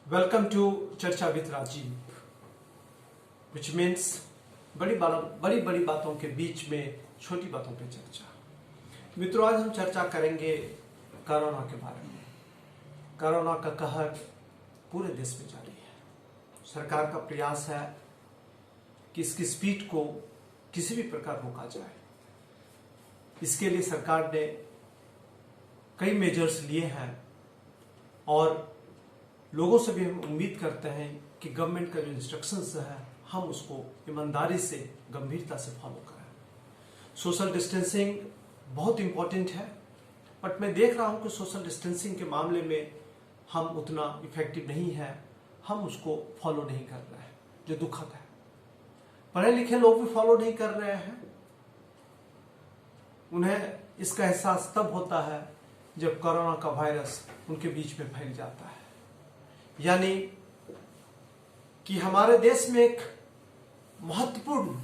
Welcome to चर्चा with Rajiv, which means बड़ी बड़ी बातों के बीच में छोटी बातों पे चर्चा। मित्रों, आज हम चर्चा करेंगे कोरोना के बारे में। कोरोना का कहर पूरे देश में जारी है। सरकार का प्रयास है कि इसकी स्पीड को किसी भी प्रकार रोका जाए। इसके लिए सरकार ने कई मेजर्स लिए हैं और लोगों से भी हम उम्मीद करते हैं कि गवर्नमेंट का जो इंस्ट्रक्शंस है हम उसको ईमानदारी से गंभीरता से फॉलो करें। सोशल डिस्टेंसिंग बहुत इंपॉर्टेंट है, बट मैं देख रहा हूं कि सोशल डिस्टेंसिंग के मामले में हम उतना इफेक्टिव नहीं है, हम उसको फॉलो नहीं कर रहे हैं, जो दुखद है। पढ़े लिखे लोग भी फॉलो नहीं कर रहे हैं। उन्हें इसका एहसास तब होता है जब कोरोना का वायरस उनके बीच में फैल जाता है। यानी कि हमारे देश में एक महत्वपूर्ण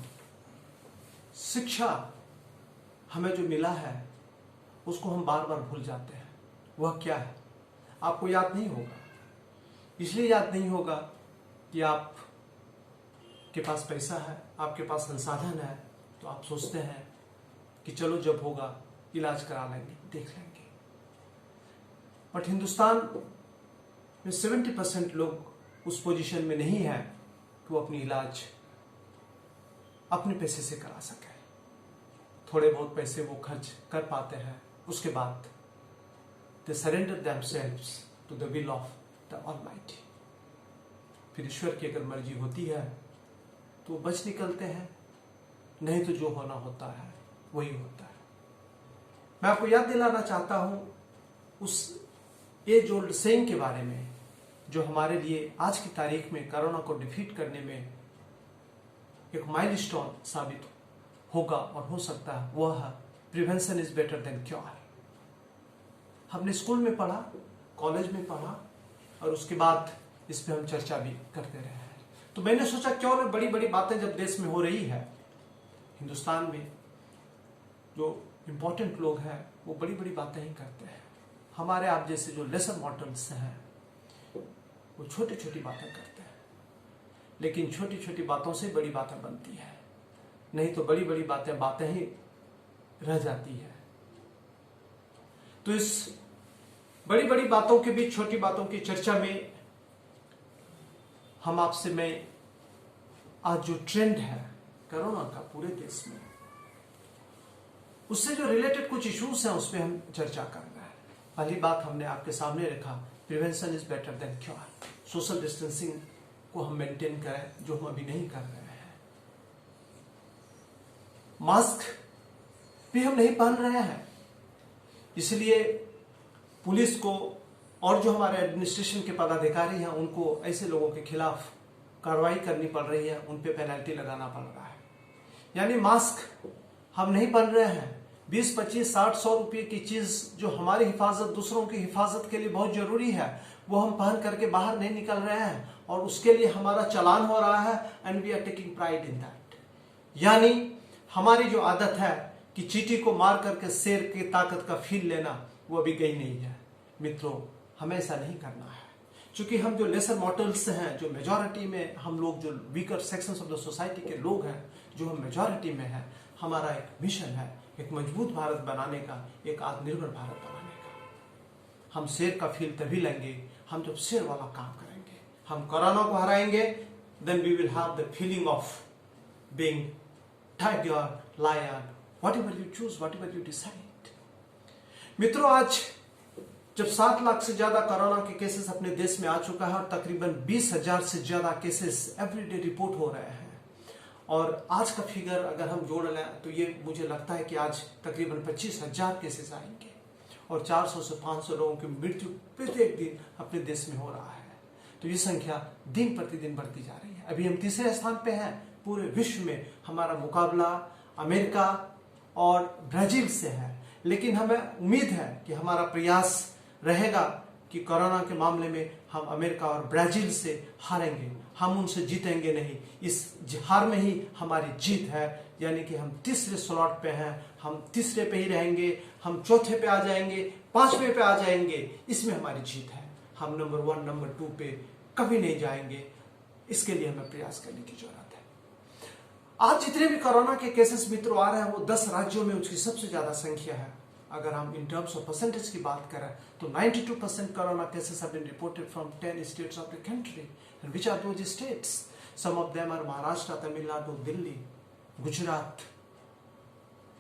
शिक्षा हमें जो मिला है उसको हम बार बार भूल जाते हैं। वह क्या है आपको याद नहीं होगा। इसलिए याद नहीं होगा कि आप के पास पैसा है, आपके पास संसाधन है, तो आप सोचते हैं कि चलो जब होगा इलाज करा लेंगे, देख लेंगे। बट हिंदुस्तान में 70% लोग उस पोजीशन में नहीं है कि वो अपनी इलाज अपने पैसे से करा सके। थोड़े बहुत पैसे वो खर्च कर पाते हैं, उसके बाद they surrender themselves to the will of the almighty. फिर ईश्वर की अगर मर्जी होती है तो बच निकलते हैं, नहीं तो जो होना होता है वही होता है। मैं आपको याद दिलाना चाहता हूं उस एज ओल्ड सेइंग के बारे में जो हमारे लिए आज की तारीख में कोरोना को डिफीट करने में एक माइलस्टोन साबित होगा और हो सकता है। वह है prevention is better than cure. हमने स्कूल में पढ़ा, कॉलेज में पढ़ा और उसके बाद इस पे हम चर्चा भी करते रहे हैं। तो मैंने सोचा क्यों न बड़ी बड़ी बातें जब देश में हो रही है, हिंदुस्तान में जो इंपॉर्टेंट लोग हैं वो बड़ी बड़ी बातें ही करते हैं। हमारे आप जैसे जो लेसर मॉर्टल्स हैं वो छोटी छोटी बातें करते हैं, लेकिन छोटी छोटी बातों से बड़ी बातें बनती है, नहीं तो बड़ी बड़ी बातें ही रह जाती है। तो इस बड़ी बड़ी बातों के बीच छोटी बातों की चर्चा में हम आपसे मैं आज जो ट्रेंड है कोरोना का पूरे देश में, उससे जो रिलेटेड कुछ इश्यूज हैं उस पर हम चर्चा कर रहे हैं। पहली बात हमने आपके सामने रखा, prevention is better than cure. Social distancing को हम मेंटेन करें, जो हम अभी नहीं कर रहे हैं। मास्क भी हम नहीं पहन रहे हैं, इसलिए पुलिस को और जो हमारे एडमिनिस्ट्रेशन के पदाधिकारी हैं उनको ऐसे लोगों के खिलाफ कार्रवाई करनी पड़ रही है, उन पे पेनल्टी लगाना पड़ रहा है। यानी मास्क हम नहीं पहन रहे हैं। 20, 25, 60, 100 रुपये की चीज जो हमारी हिफाजत, दूसरों की हिफाजत के लिए बहुत जरूरी है, वो हम पहन करके बाहर नहीं निकल रहे हैं और उसके लिए हमारा चालान हो रहा है। And we are taking pride in that. यानी हमारी जो आदत है कि चींटी को मार करके शेर की ताकत का फील लेना, वो अभी गई नहीं है। मित्रों, हमें ऐसा नहीं करना है, क्योंकि हम जो लेसर मॉर्टल्स हैं, जो मेजॉरिटी में हम लोग, जो weaker sections of the society के लोग हैं, जो हम मेजॉरिटी में हैं, हमारा एक मिशन है एक मजबूत भारत बनाने का, एक आत्मनिर्भर भारत बनाने का। हम शेर का फील तभी लेंगे हम जब शेर वाला काम करेंगे। हम कोरोना को हराएंगे, then we will have the feeling of being tiger, lion, whatever you choose, whatever you decide. मित्रों, आज जब 7 लाख से ज्यादा कोरोना के केसेस अपने देश में आ चुका है और तकरीबन 20,000 से ज्यादा केसेस एवरीडे रिपोर्ट हो रहे हैं, और आज का फिगर अगर हम जोड़ लें तो ये मुझे लगता है कि आज तकरीबन 25,000 केसेस आएंगे और 400 से 500 लोगों की मृत्यु प्रत्येक दिन अपने देश में हो रहा है। तो ये संख्या दिन प्रतिदिन बढ़ती जा रही है। अभी हम तीसरे स्थान पे हैं पूरे विश्व में। हमारा मुकाबला अमेरिका और ब्राजील से है, लेकिन हमें उम्मीद है कि हमारा प्रयास रहेगा कि कोरोना के मामले में हम अमेरिका और ब्राजील से हारेंगे, हम उनसे जीतेंगे नहीं। इस हार में ही हमारी जीत है। यानी कि हम तीसरे स्लॉट पे हैं, हम तीसरे पे ही रहेंगे, हम चौथे पे आ जाएंगे, 5वें पे आ जाएंगे, इसमें हमारी जीत है। हम नंबर 1, नंबर 2 पे कभी नहीं जाएंगे। इसके लिए हमें प्रयास करने की जरूरत है। आज जितने भी कोरोना के केसेस मित्रों आ रहे हैं वो 10 राज्यों में उसकी सबसे ज्यादा संख्या है। अगर हम इन टर्म्स ऑफ परसेंटेज की बात करें तो 92% corona cases have been reported from 10 states of the country. And which are those states? Some of them are Maharashtra, Tamil Nadu, Delhi, Gujarat,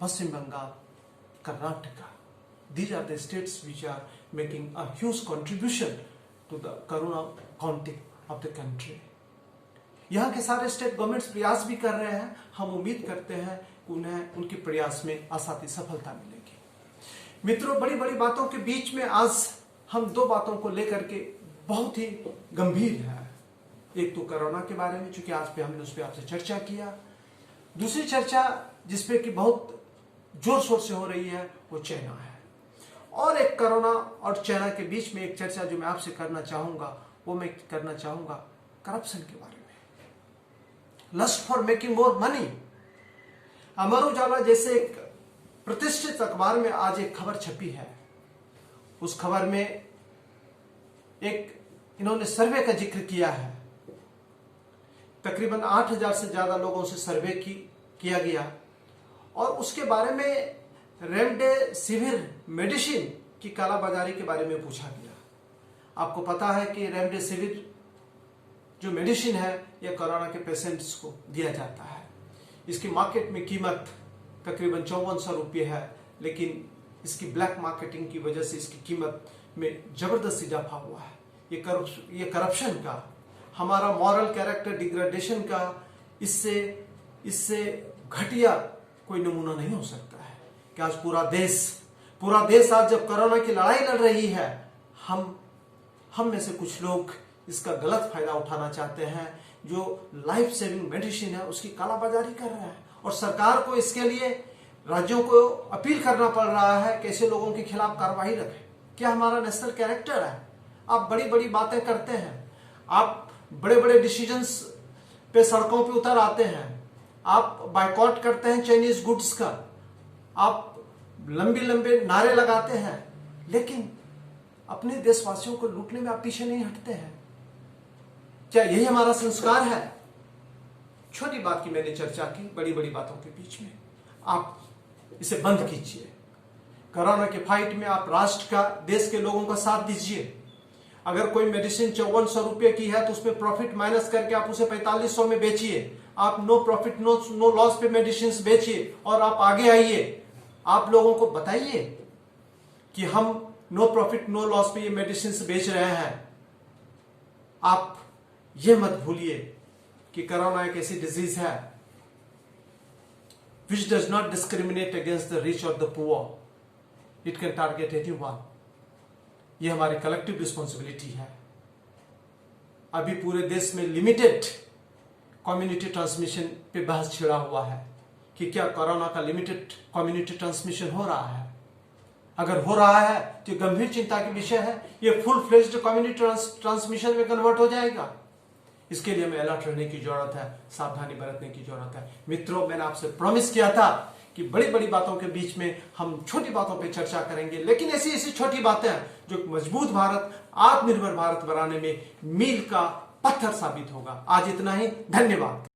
Paschim Bengal, Karnataka. These are the states which are making a huge contribution to the corona counting of the country. यहाँ के सारे state governments प्रयास भी कर रहे हैं। हम उम्मीद करते हैं कि उन्हें उनके प्रयास में आसानी सफलता मिलेगी। मित्रों, बड़ी बड़ी बातों के बीच में आज हम दो बातों को लेकर के बहुत ही गंभीर है। एक तो कोरोना के बारे में, चूंकि आज पे हमने उस पर आपसे चर्चा किया। दूसरी चर्चा जिसपे कि बहुत जोर शोर से हो रही है वो चाइना है। और एक कोरोना और चाइना के बीच में एक चर्चा जो मैं आपसे करना चाहूंगा वो मैं करना चाहूंगा करप्शन के बारे में। Lust for making more money. Amar Ujala जैसे एक प्रतिष्ठित अखबार में आज एक खबर छपी है। उस खबर में एक इन्होंने सर्वे का जिक्र किया है। तकरीबन 8000 से ज्यादा लोगों से सर्वे किया गया और उसके बारे में रेमडेसिविर मेडिसिन की कालाबाजारी के बारे में पूछा गया। आपको पता है कि रेमडेसिविर जो मेडिसिन है यह कोरोना के पेशेंट्स को दिया जाता है। इसकी मार्केट में कीमत तकरीबन 5400 रुपये है, लेकिन इसकी ब्लैक मार्केटिंग की वजह से इसकी कीमत में जबरदस्त इजाफा हुआ है। ये करप्शन का, हमारा मॉरल कैरेक्टर डिग्रेडेशन का इससे घटिया कोई नमूना नहीं हो सकता है कि आज पूरा देश आज जब कोरोना की लड़ाई लड़ रही है, हम में से कुछ लोग इसका गलत फायदा उठाना चाहते हैं। जो लाइफ सेविंग मेडिसिन है उसकी कालाबाजारी कर रहे हैं और सरकार को इसके लिए राज्यों को अपील करना पड़ रहा है कि ऐसे लोगों के खिलाफ कार्रवाई रखें। क्या हमारा नेशनल कैरेक्टर है? आप बड़ी बड़ी बातें करते हैं, आप बड़े बड़े डिसीजंस पे सड़कों पे उतर आते हैं, आप बायकॉट करते हैं चाइनीज गुड्स का, आप लंबे नारे लगाते हैं, लेकिन अपने देशवासियों को लूटने में आप पीछे नहीं हटते हैं। क्या यही हमारा संस्कार है? छोटी बात की मैंने चर्चा की, बड़ी बड़ी बातों के बीच में आप इसे बंद कीजिए। कोरोना के फाइट में आप राष्ट्र का, देश के लोगों का साथ दीजिए। अगर कोई मेडिसिन 5400 रुपये की है तो उसमें प्रॉफिट माइनस करके आप उसे 4500 में बेचिए। आप नो प्रॉफिट नो लॉस पे मेडिसिन बेचिए और आप आगे आइए। आप लोगों को बताइए कि हम नो प्रॉफिट नो लॉस पे ये मेडिसिन बेच रहे हैं। आप ये मत भूलिए कि कोरोना एक ऐसी डिजीज है which does not discriminate against the rich or the poor. It can target anyone. ये हमारी कलेक्टिव रिस्पॉन्सिबिलिटी है। अभी पूरे देश में लिमिटेड कम्युनिटी ट्रांसमिशन पे बहस छिड़ा हुआ है कि क्या कोरोना का लिमिटेड कम्युनिटी ट्रांसमिशन हो रहा है। अगर हो रहा है तो गंभीर चिंता की विषय है। ये फुल फ्लेज्ड कम्युनिटी ट्रांसमिशन में कन्वर्ट हो जाएगा। इसके लिए हमें अलर्ट रहने की जरूरत है, सावधानी बरतने की जरूरत है। मित्रों, मैंने आपसे प्रॉमिस किया था कि बड़ी बड़ी बातों के बीच में हम छोटी बातों पे चर्चा करेंगे, लेकिन ऐसी छोटी बातें हैं जो मजबूत भारत, आत्मनिर्भर भारत बनाने में मील का पत्थर साबित होगा। आज इतना ही, धन्यवाद।